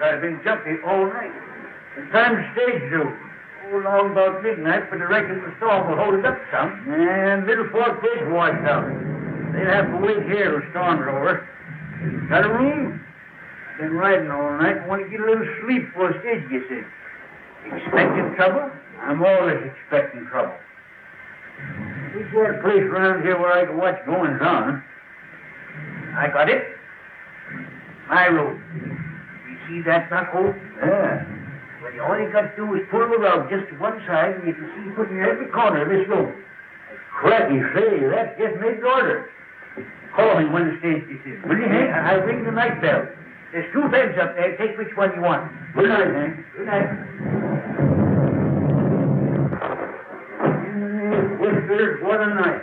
I've been jumpy all night. The time's stage due. Along about midnight, but I reckon the storm will hold it up some. And Little Fork Bridge washed out. They'll have to wait here till storm's over. Got a room? I've been riding all night and want to get a little sleep before the stage gets in. Expecting trouble? I'm always expecting trouble. We've got a place around here where I can watch goings on. I got it. My room. See that knuckle? Yeah. Well, all you got to do is pull the rug just to one side, and you can see put in every corner of this room. Cracky, say, that's just made to order. Call me when the stage gets in. Will you, Hank? I'll ring the night bell. There's 2 beds up there. Take which one you want. Good night, Hank. Good night. Whispers, what a night.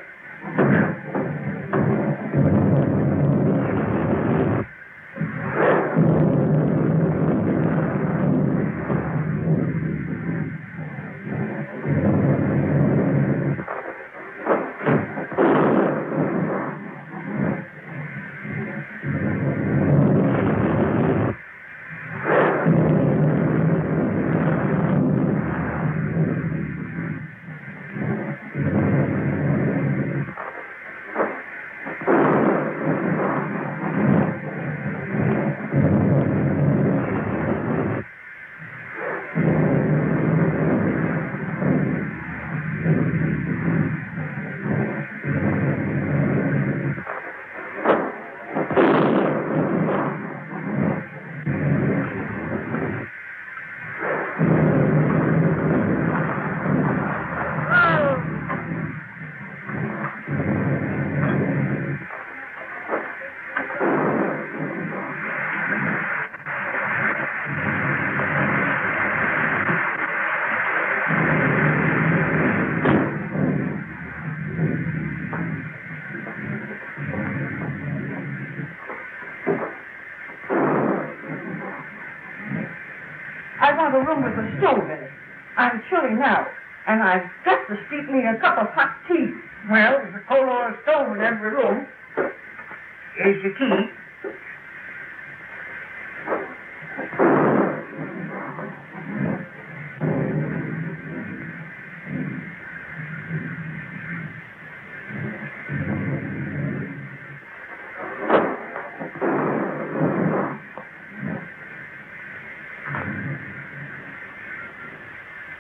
A room with a stove in it. I'm chilly now, and I've got to steep me a cup of hot tea. Well, there's a coal oil stove in every room. Here's your key.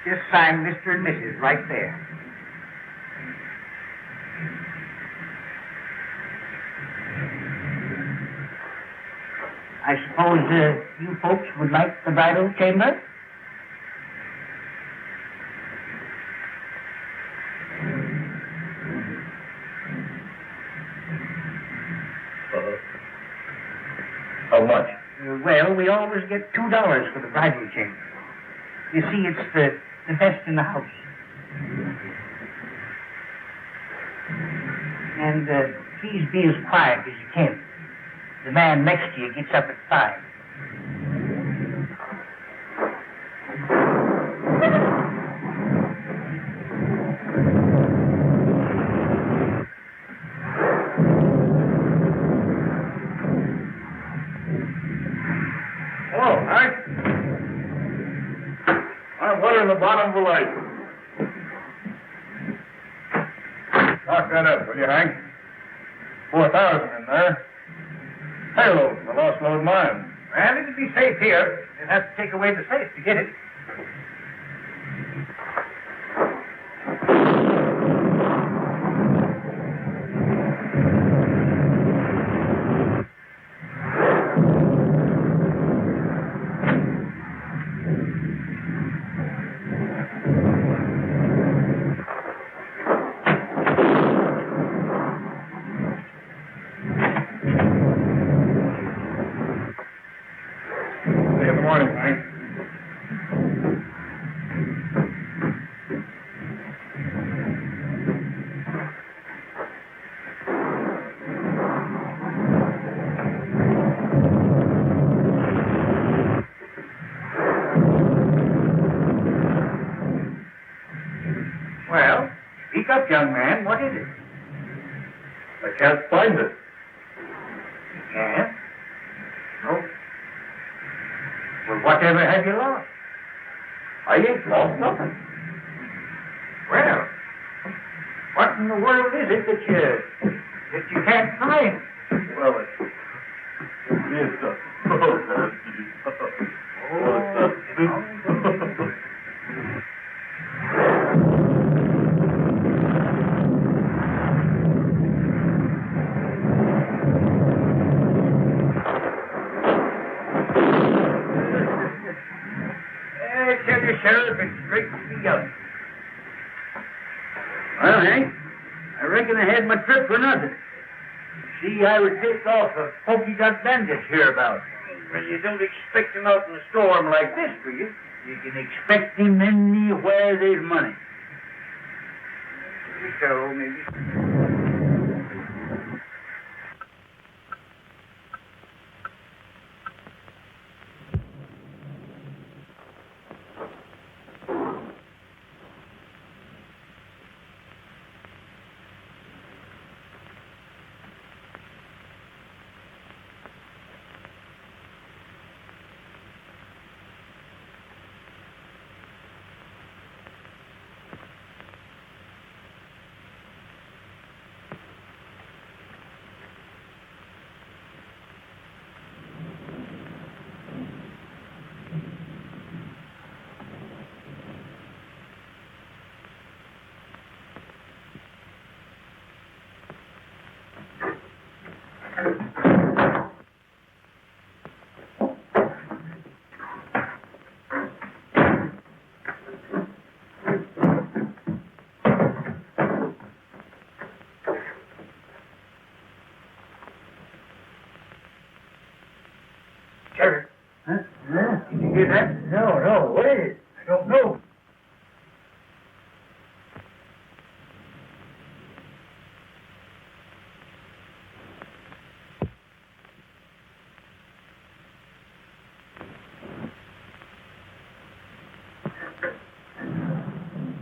Just sign Mr. and Mrs. right there. I suppose you folks would like the bridal chamber? How much? Well, we always get $2 for the bridal chamber. You see, it's the best in the house. And please be as quiet as you can. The man next to you gets up at 5. bottom of the light. Lock that up, will you, Hank? 4,000 in there. Payload from the lost load mine. Well, it'd be safe here. You'd have to take away the safe to get it. See you in the morning, Hank. Well, speak up, young man. What is it? I can't find it. You can't? No. Well, whatever have you lost? I ain't lost nothing. Well, what in the world is it that you can't find? Well, it is a... I tell you, Sheriff, it's straight to the young. Well, Hank, I reckon I had my trip for nothing. See, I was tipped off of Pokey Dot bandits hereabouts. Well, you don't expect him out in a storm like this, do you? You can expect him anywhere there's money. So, maybe. Sheriff. Huh? Did you hear that? No. What is it? I don't know.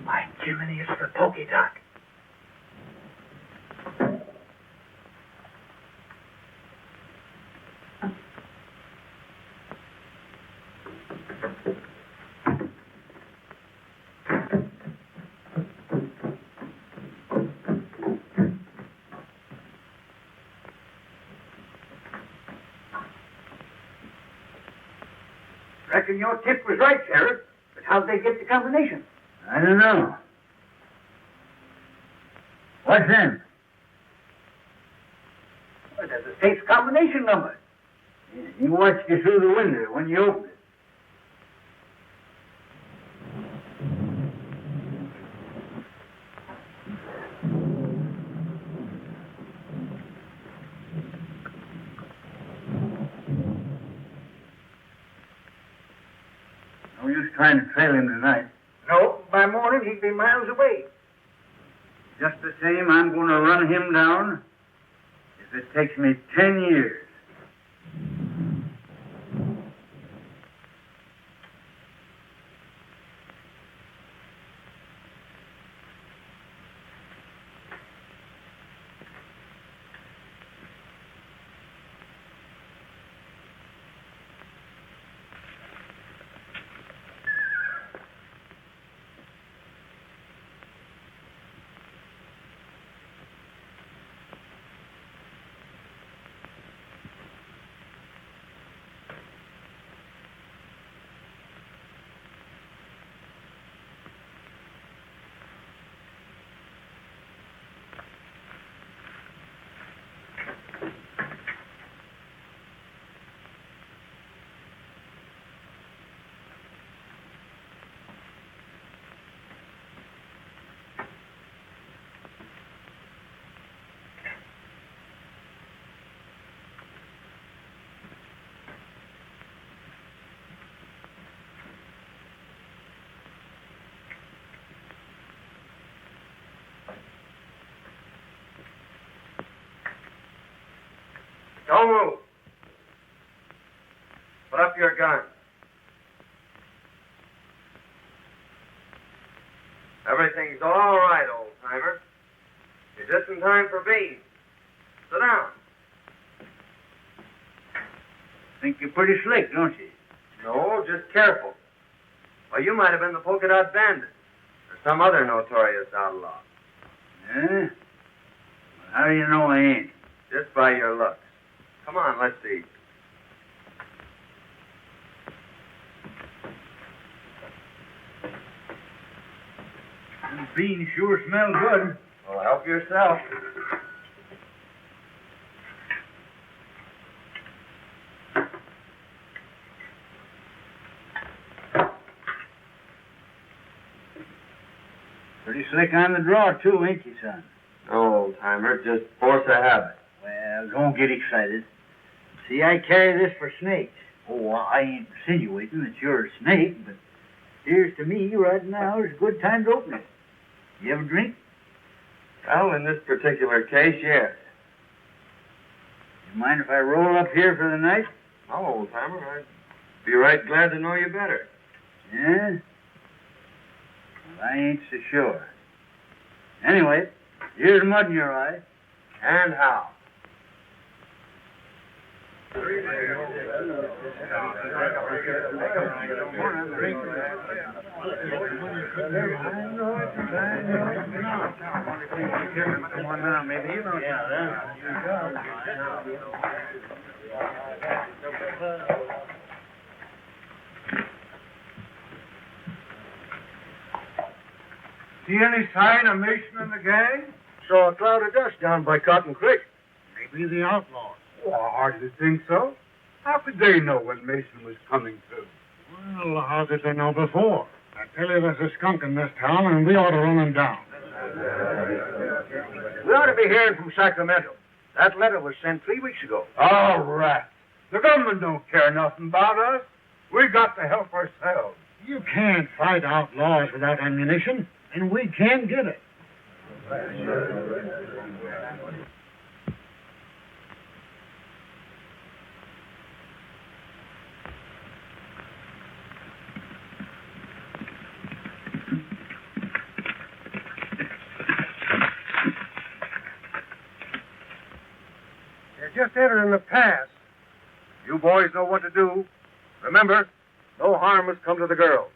By Jiminy, it's the Pokey Doc. Reckon your tip was right, Sheriff. But how'd they get the combination? I don't know. What's in? Well, there's a safe combination number. He watched you through the window when you opened it. No use trying to trail him tonight. No, by morning he'd be miles away. Just the same, I'm going to run him down if it takes me 10 years. up your gun. Everything's all right, old-timer. You're just in time for beans. Sit down. Think you're pretty slick, don't you? No, just careful. Or you might have been the polka dot bandit or some other notorious outlaw. Yeah? Well, how do you know I ain't? Just by your looks. Come on, let's eat. These beans sure smell good. Well, help yourself. Pretty slick on the draw, too, ain't you, son? No, old-timer, just force of habit. Well, don't get excited. See, I carry this for snakes. Oh, I ain't insinuating that you're a snake, but here's to me right now is a good time to open it. You ever drink? Well, in this particular case, yes. You mind if I roll up here for the night? No, old-timer, I'd be right glad to know you better. Yeah? Well, I ain't so sure. Anyway, here's mud in your eye. And how? Come on now, maybe you know. See any sign of Mason and the gang? Saw a cloud of dust down by Cotton Creek. Maybe the outlaws. Oh, I hardly think so. How could they know when Mason was coming through? Well, how did they know before? I tell you, there's a skunk in this town, and we ought to run him down. We ought to be hearing from Sacramento. That letter was sent 3 weeks ago. All right. The government don't care nothing about us. We got to help ourselves. You can't fight outlaws without ammunition, and we can get it. You're just entering the pass. You boys know what to do. Remember, no harm has come to the girl.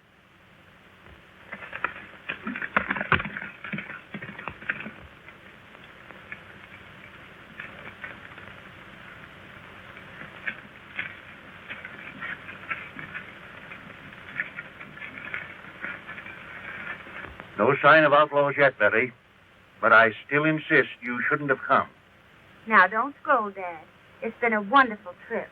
No sign of outlaws yet, Betty. But I still insist you shouldn't have come. Now, don't scold, Dad. It's been a wonderful trip.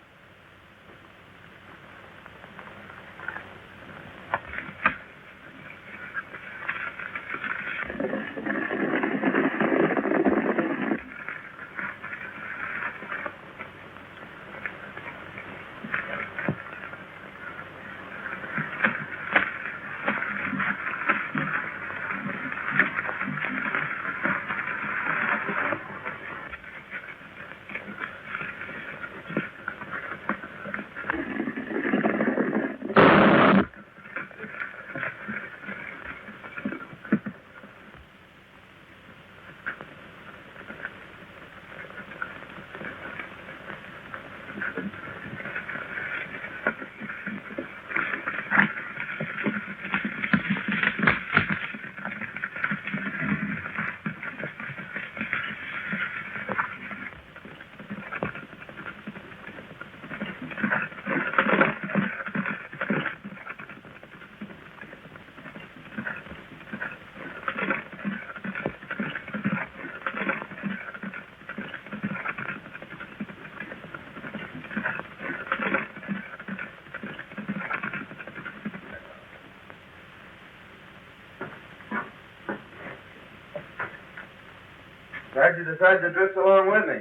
Glad you decided to drift along with me.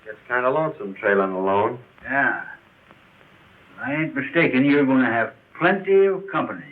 Gets kind of lonesome trailing alone. Yeah. If I ain't mistaken, you're going to have plenty of company.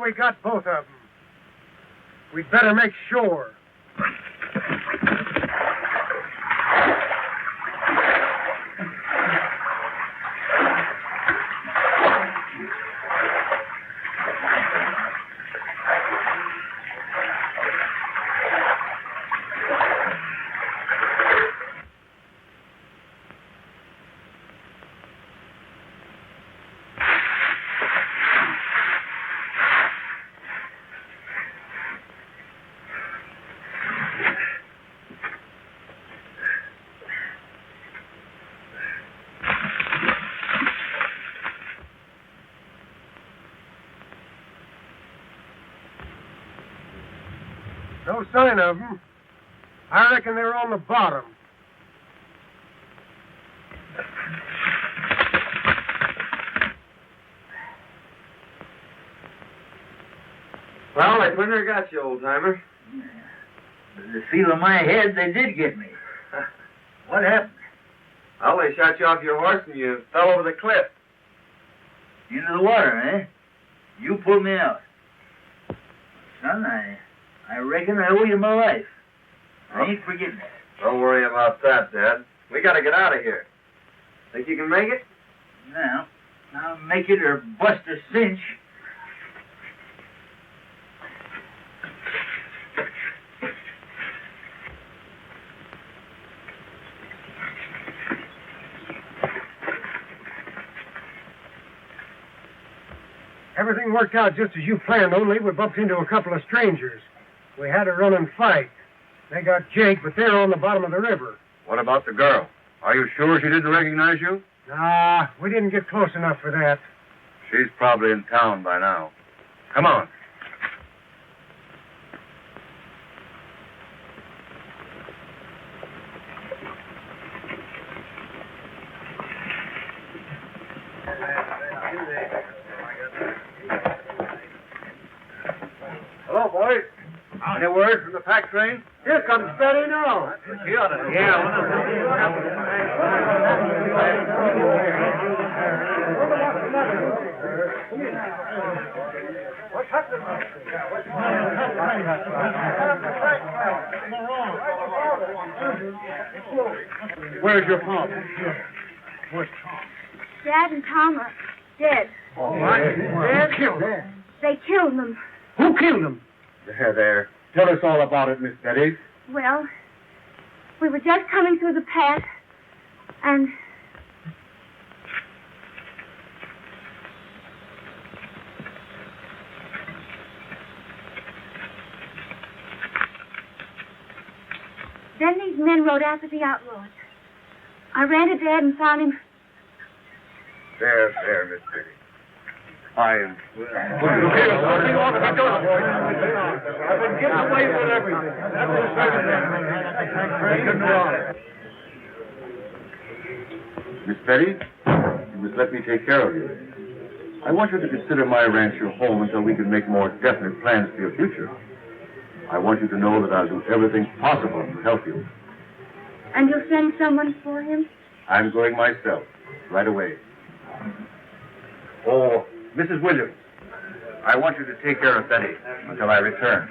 we got both of them. We'd better make sure. No sign of them. I reckon they're on the bottom. Well, I couldn't have got you, old-timer. The feel of my head, they did get me. What happened? Well, they shot you off your horse and you fell over the cliff. Into the water, eh? You pulled me out. Son, I reckon I owe you my life. I ain't forgetting it. Don't worry about that, Dad. We gotta get out of here. Think you can make it? Now, I'll make it or bust a cinch. Everything worked out just as you planned, only we bumped into a couple of strangers. We had a running fight. They got Jake, but they're on the bottom of the river. What about the girl? Are you sure she didn't recognize you? Nah, we didn't get close enough for that. She's probably in town by now. Come on. Hello, boys. Any word from the pack train? Here comes Betty now. What's happening? Where's your father? Dad and Tom are dead. Dad killed him. They killed them. Who killed him? There. Tell us all about it, Miss Betty. Well, we were just coming through the pass, and then these men rode after the outlaws. I ran to Dad and found him. There, Miss Betty. I am. I've been getting away with everything. Miss Betty, you must let me take care of you. I want you to consider my ranch your home until we can make more definite plans for your future. I want you to know that I'll do everything possible to help you. And you'll send someone for him? I'm going myself, right away. Oh, Mrs. Williams, I want you to take care of Betty until I return.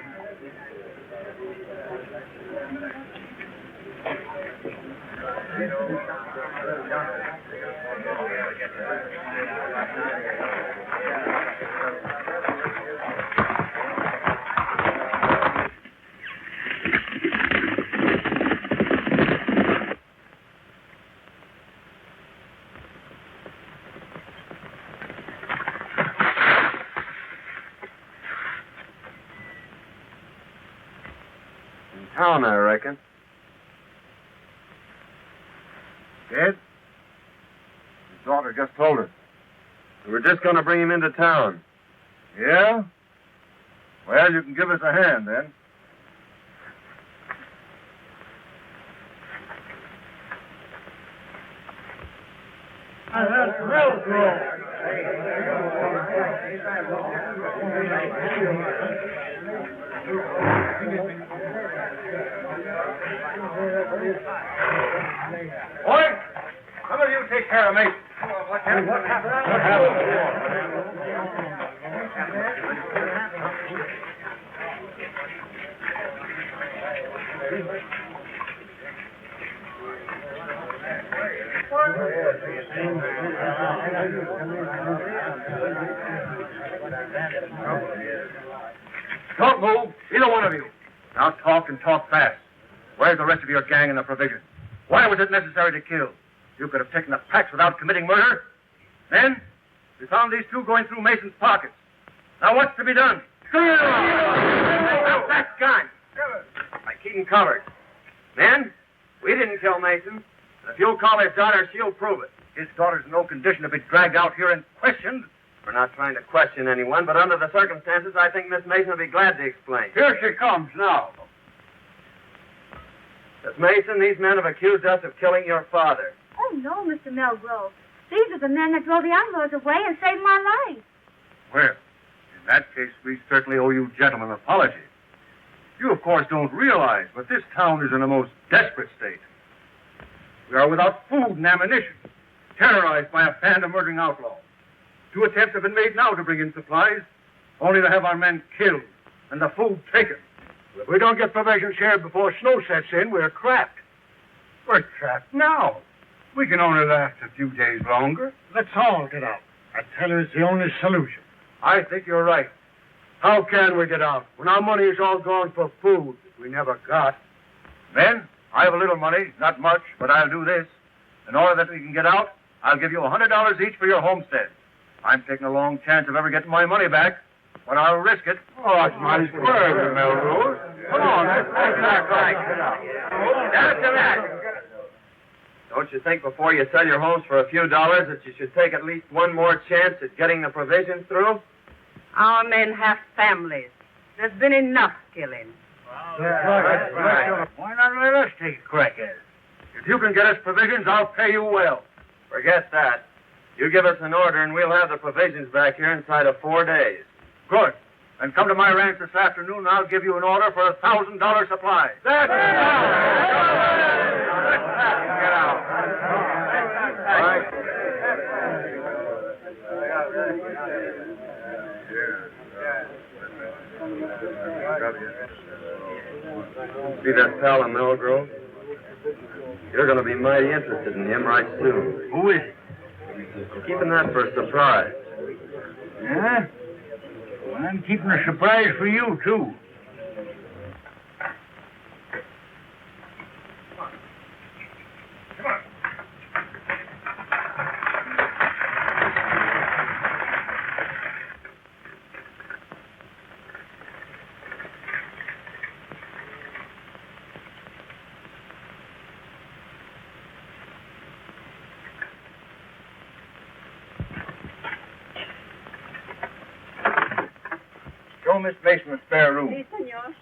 Town, I reckon. Dead? His daughter just told us. We were just going to bring him into town. Yeah? Well, you can give us a hand, then. Boy, some of you take care of me. What happened? Don't move, either one of you. Now talk and talk fast. Where's the rest of your gang and the provisions? Why was it necessary to kill? You could have taken the packs without committing murder. Then, we found these two going through Mason's pockets. Now what's to be done? Now that gun. I keep him covered. Men, we didn't kill Mason. If you'll call his daughter, she'll prove it. His daughter's in no condition to be dragged out here and questioned. We're not trying to question anyone, but under the circumstances, I think Miss Mason will be glad to explain. Here she comes now. Miss Mason, these men have accused us of killing your father. Oh, no, Mr. Melgrove. These are the men that drove the outlaws away and saved my life. Well, in that case, we certainly owe you gentlemen an apology. You, of course, don't realize, but this town is in a most desperate state. We are without food and ammunition, terrorized by a band of murdering outlaws. 2 attempts have been made now to bring in supplies, only to have our men killed and the food taken. If we don't get provisions here before snow sets in, we're trapped. We're trapped now. We can only last a few days longer. Let's all get out. I tell you, it's the only solution. I think you're right. How can we get out when our money is all gone for food we never got? Men, I have a little money, not much, but I'll do this. In order that we can get out, I'll give you $100 each for your homestead. I'm taking a long chance of ever getting my money back, but I'll risk it. Oh, that's mighty square, Melrose. Come on, that's right. That's that. Don't you think before you sell your homes for a few dollars that you should take at least one more chance at getting the provisions through? Our men have families. There's been enough killing. Right. Why not let us take a crack at it? If you can get us provisions, I'll pay you well. Forget that. You give us an order and we'll have the provisions back here inside of 4 days. Good. Then come to my ranch this afternoon and I'll give you an order for $1,000 supply. That's it. Get out. All right. See that pal in Melgrove? You're going to be mighty interested in him right soon. Who is it? Keeping that for a surprise. Yeah? Well, I'm keeping a surprise for you, too. Show Miss Mason a spare room. Si, senor.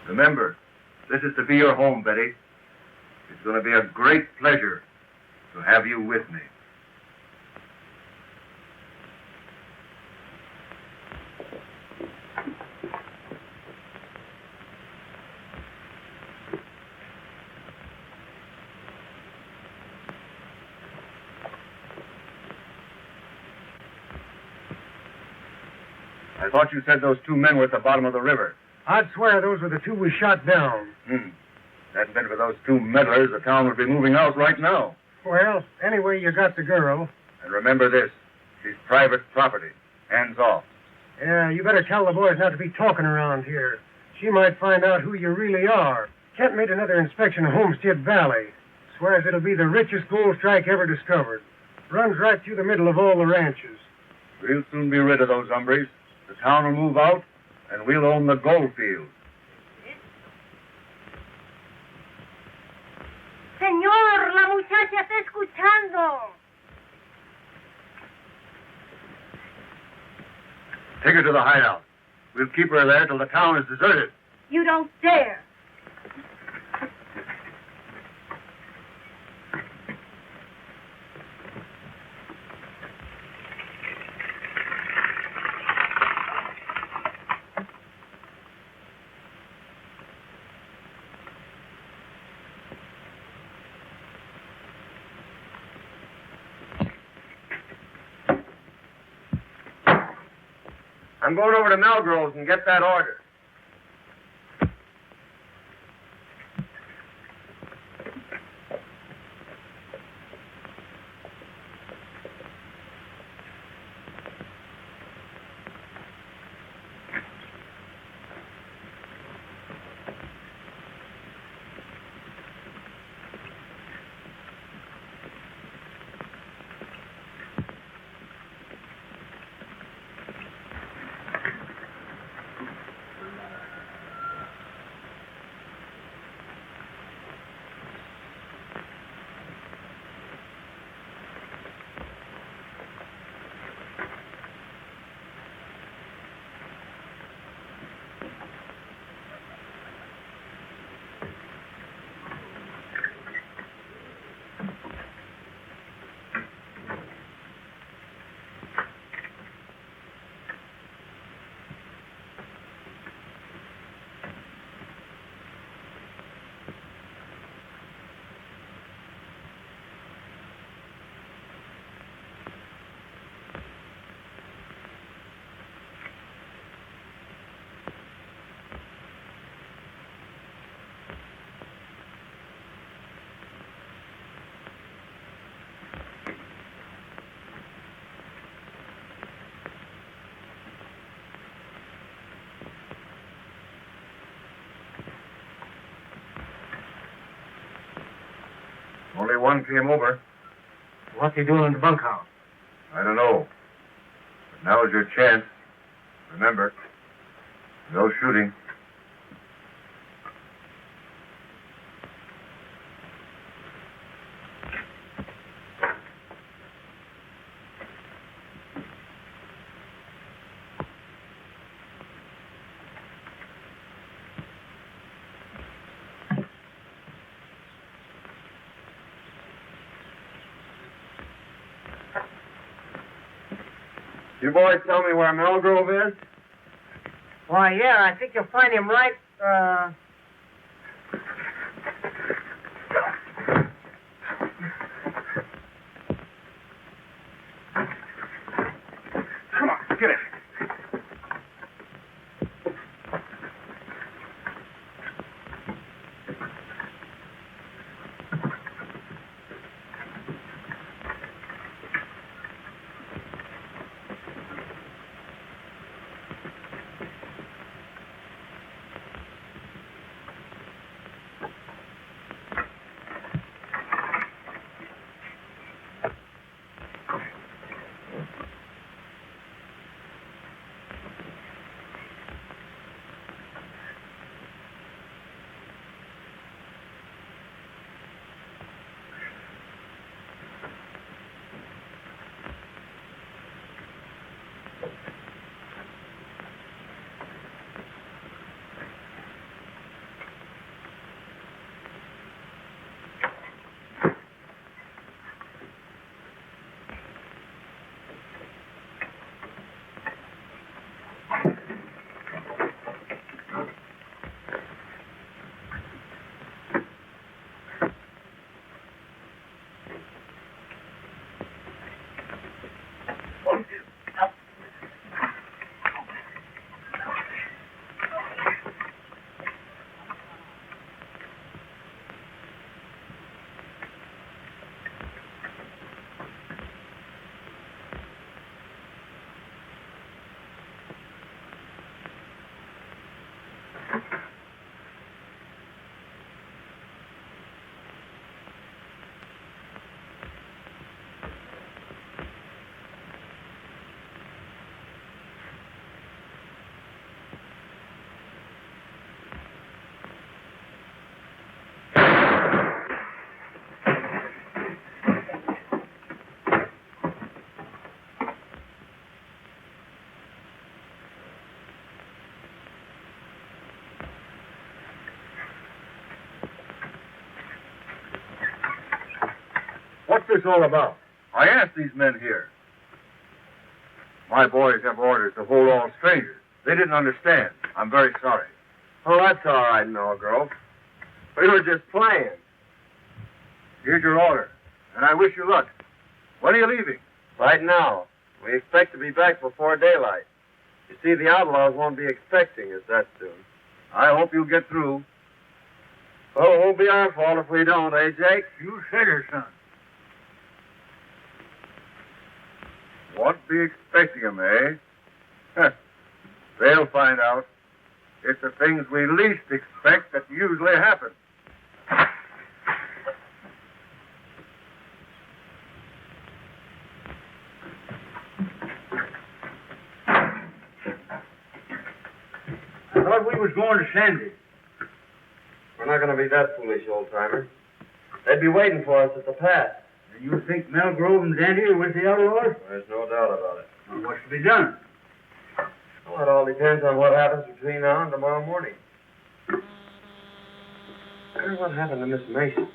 Remember, this is to be your home, Betty. It's going to be a great pleasure to have you with me. I thought you said those 2 men were at the bottom of the river. I'd swear those were the 2 we shot down. Hadn't been for those 2 meddlers, the town would be moving out right now. Well, anyway, you got the girl. And remember this, she's private property. Hands off. Yeah, you better tell the boys not to be talking around here. She might find out who you really are. Kent made another inspection of Homestead Valley. Swears it'll be the richest gold strike ever discovered. Runs right through the middle of all the ranches. We'll soon be rid of those hombres. The town will move out, and we'll own the gold field. Señor, la muchacha está escuchando. Take her to the hideout. We'll keep her there till the town is deserted. You don't dare. I'm going over to Melgrove's and get that order. Only one came over. What's he doing in the bunkhouse? I don't know. But now's your chance. Remember, no shooting. You boys tell me where Melgrove is? Why, yeah, I think you'll find him right, Come on, get it. What's this all about? I asked these men here. My boys have orders to hold all strangers. They didn't understand. I'm very sorry. Oh, that's all right, Melgrove. We were just playing. Here's your order, and I wish you luck. When are you leaving? Right now. We expect to be back before daylight. You see, the outlaws won't be expecting us that soon. I hope you'll get through. Well, it won't be our fault if we don't, eh, Jake? You said it, son. Won't be expecting 'em, eh? Huh. They'll find out. It's the things we least expect that usually happen. I thought we was going to Sandy. We're not going to be that foolish, old-timer. They'd be waiting for us at the pass. And you think Melgrove and Dandy are with the outlaws? There's no doubt about it. Well, what's to be done? Well, it all depends on what happens between now and tomorrow morning. I wonder what happened to Miss Mason.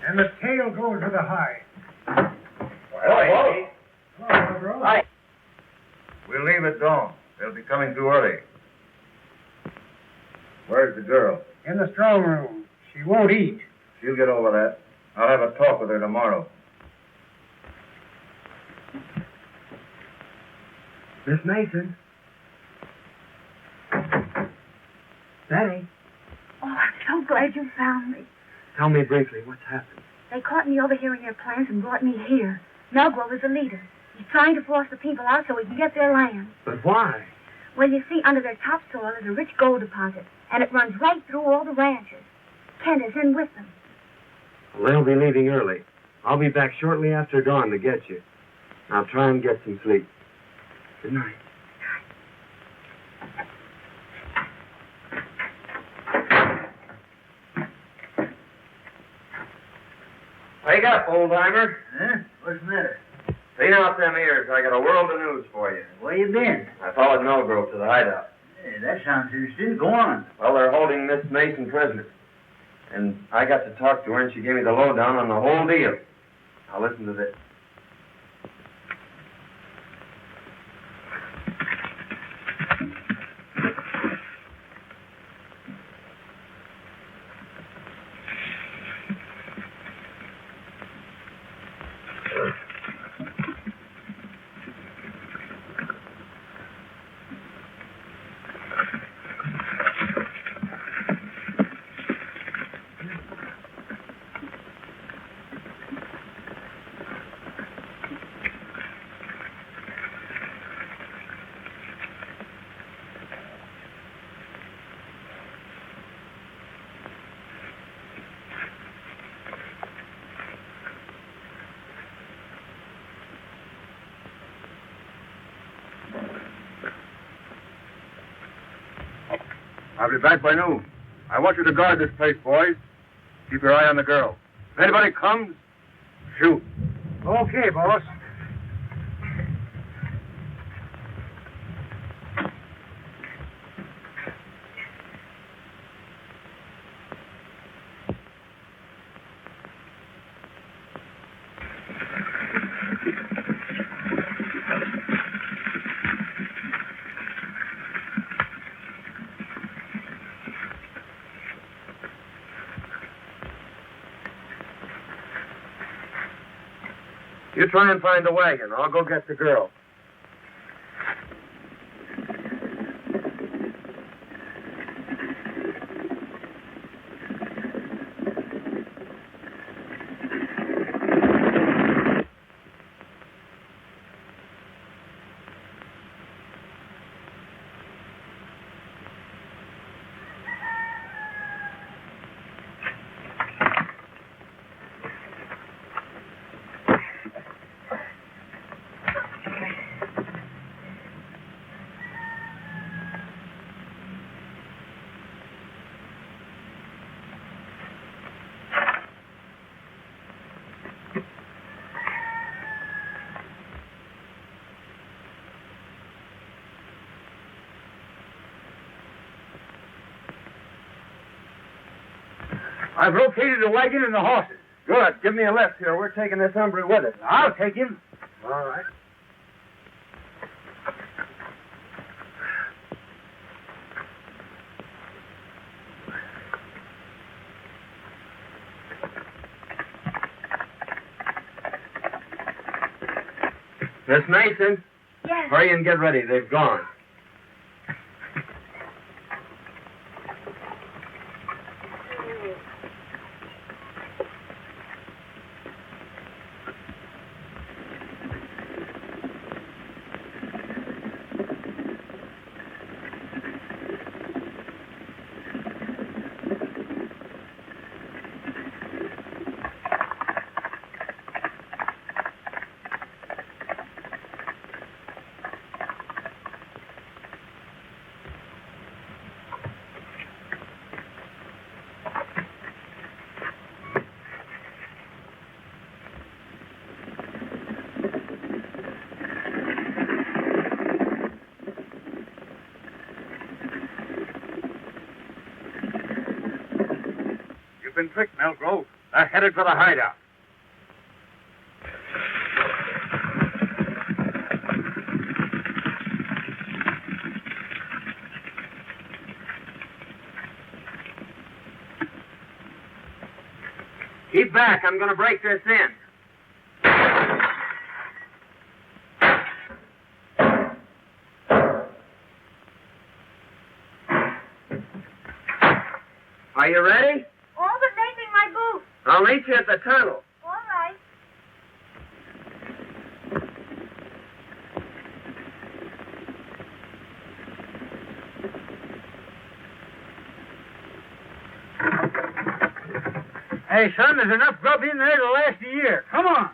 And the tail goes with the hide. Well, Hello, bro. Hi. we'll leave at dawn. They'll be coming too early. Where's the girl? In the strong room. She won't eat. She'll get over that. I'll have a talk with her tomorrow. Miss Mason. Betty. Oh, I'm so glad you found me. Tell me briefly what's happened. They caught me overhearing their plans and brought me here. Melgrove is the leader. He's trying to force the people out so he can get their land. But why? Well, you see, under their topsoil is a rich gold deposit, and it runs right through all the ranches. Kent is in with them. Well, they'll be leaving early. I'll be back shortly after dawn to get you. I'll try and get some sleep. Good night. Wake up, old-timer. Huh? What's the matter? Clean out them ears. I got a world of news for you. Where you been? I followed Melgrove to the hideout. Hey, that sounds interesting. Go on. Well, they're holding Miss Mason prisoner. And I got to talk to her, and she gave me the lowdown on the whole deal. Now, listen to this. I'll be back by noon. I want you to guard this place, boys. Keep your eye on the girl. If anybody comes, shoot. Okay, boss. You try and find the wagon. I'll go get the girl. I've located the wagon and the horses. Good. Give me a lift here. We're taking this hombre with us. I'll take him. All right. Miss Mason, Yes. hurry and get ready. They've gone. You've been tricked, Melgrove. They're headed for the hideout. Keep back. I'm going to break this in. Are you ready? All but making my boots. I'll meet you at the tunnel. All right. Hey, son, there's enough grub in there to last a year. Come on.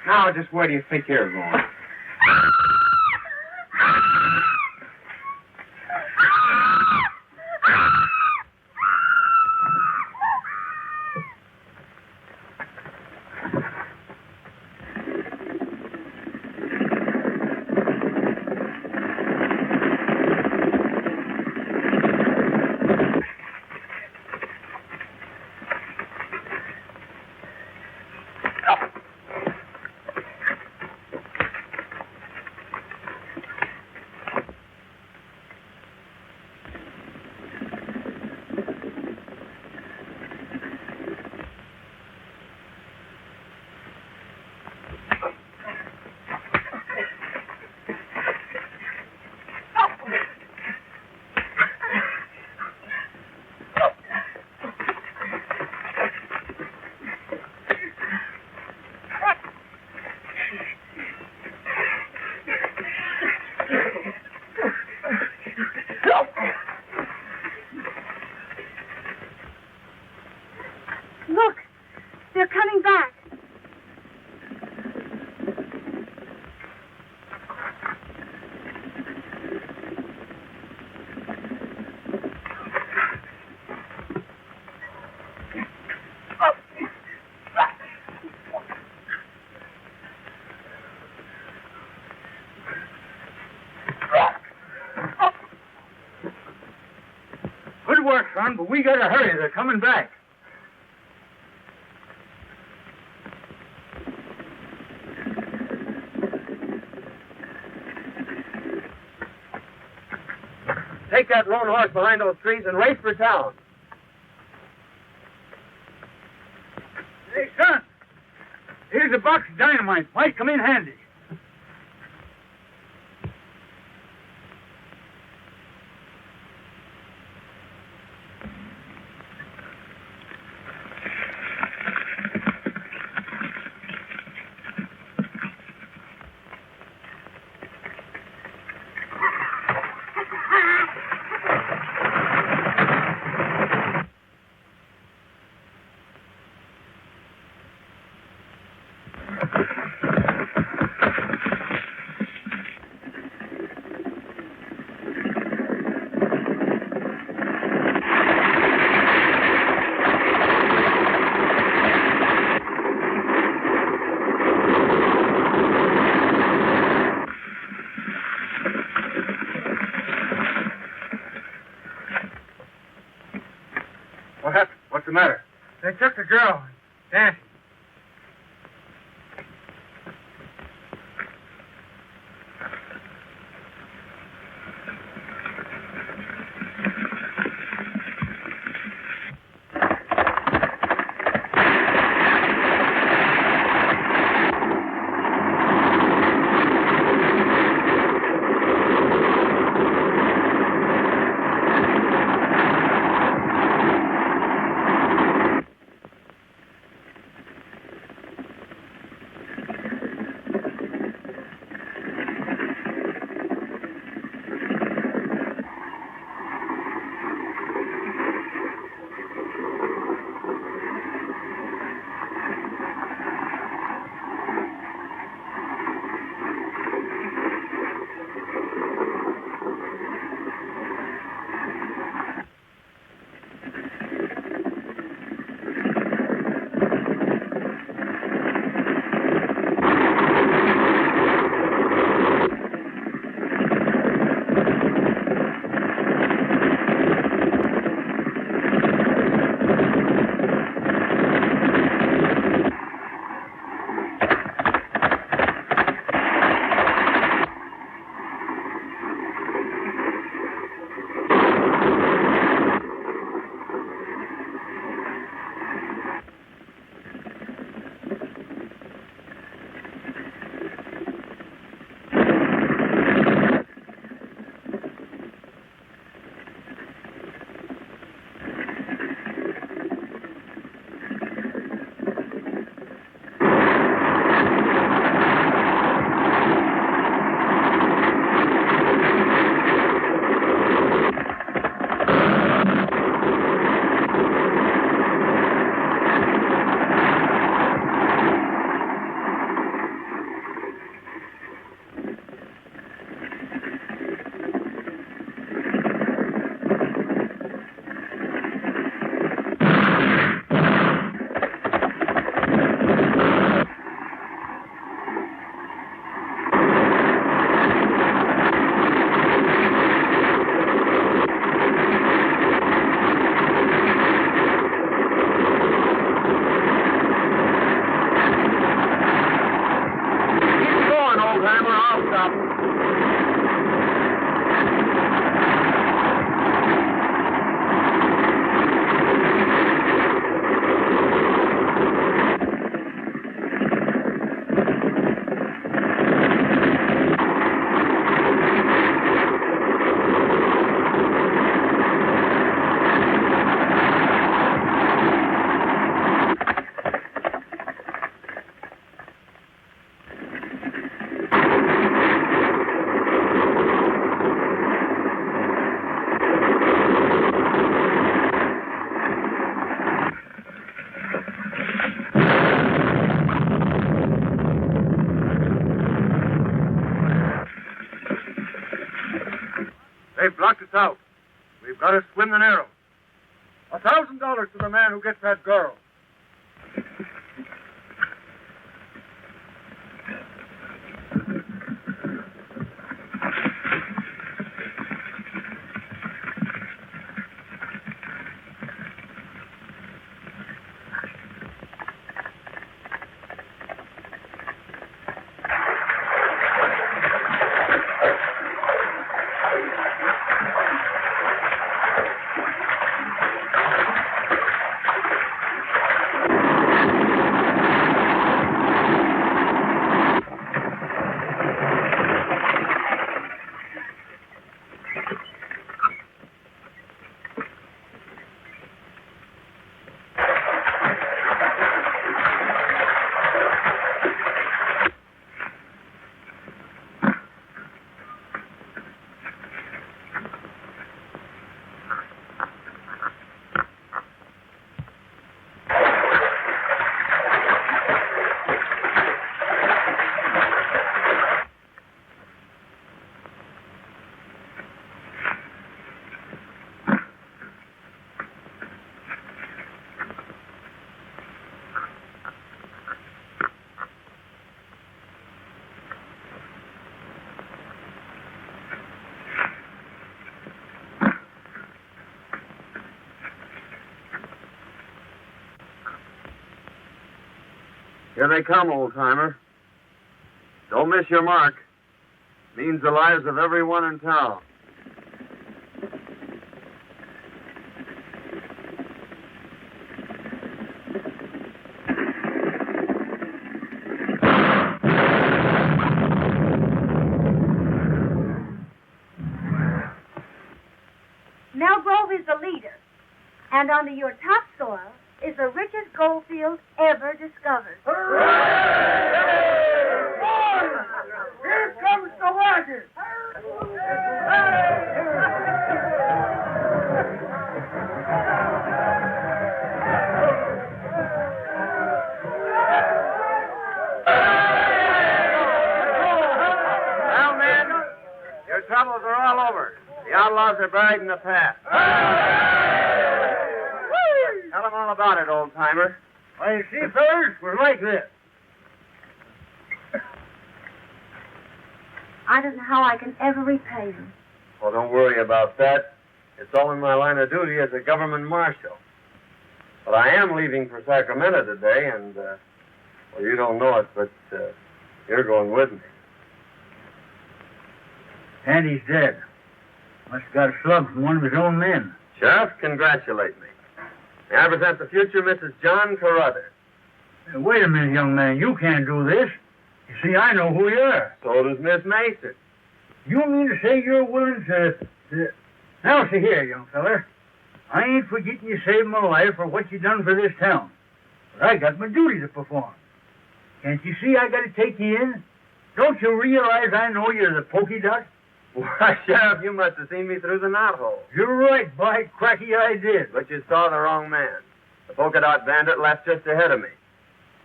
Now, just where do you think you're going? Look, they're coming back. Good work, son, but we gotta hurry. They're coming back. Take that lone horse behind those trees and race for town. Hey, son, here's a box of dynamite. Might come in handy. What happened? What's the matter? They took the girl. Dancing. They've blocked us out. We've got to swim the Narrows. $1,000 to the man who gets that girl. Here they come, old-timer. Don't miss your mark. Means the lives of everyone in town. Mel Grove is the leader, and under your topsoil is the richest gold field ever discovered. Here comes the wagon! Well, men, your troubles are all over. The outlaws are buried in the past. Tell them all about it, old-timer. Why, you see, fellas, we're like this. I don't know how I can ever repay them. Oh, don't worry about that. It's all in my line of duty as a government marshal. But I am leaving for Sacramento today, and, well, you don't know it, but you're going with me. Andy's dead. Must have got a slug from one of his own men. Sheriff, congratulate me. May I present the future Mrs. John Carruthers. Now, wait a minute, young man. You can't do this. You see, I know who you are. So does Miss Mason. You mean to say you're willing to... Now, see here, young feller. I ain't forgetting you saved my life for what you done for this town. But I got my duty to perform. Can't you see I got to take you in? Don't you realize I know you're the pokey duck? Why, Sheriff, you must have seen me through the knothole. You're right, by cracky, I did. But you saw the wrong man. The polka dot bandit left just ahead of me.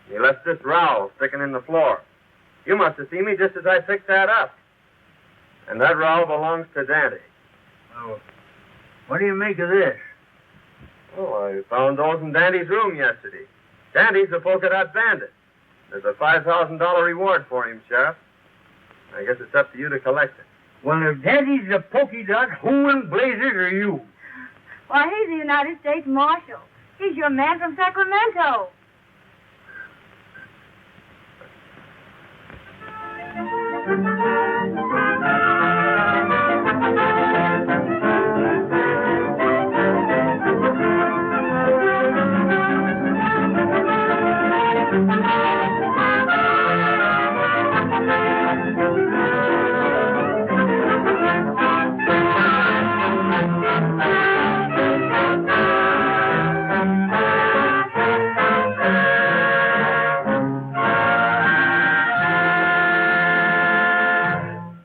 He left this rowel sticking in the floor. You must have seen me just as I fixed that up. And that rowel belongs to Dante. Oh, what do you make of this? Oh, I found those in Dante's room yesterday. Dante's the polka dot bandit. There's a $5,000 reward for him, Sheriff. I guess it's up to you to collect it. Well, if Daddy's a pokey dot, who in blazes are you? Why, he's the United States Marshal. He's your man from Sacramento.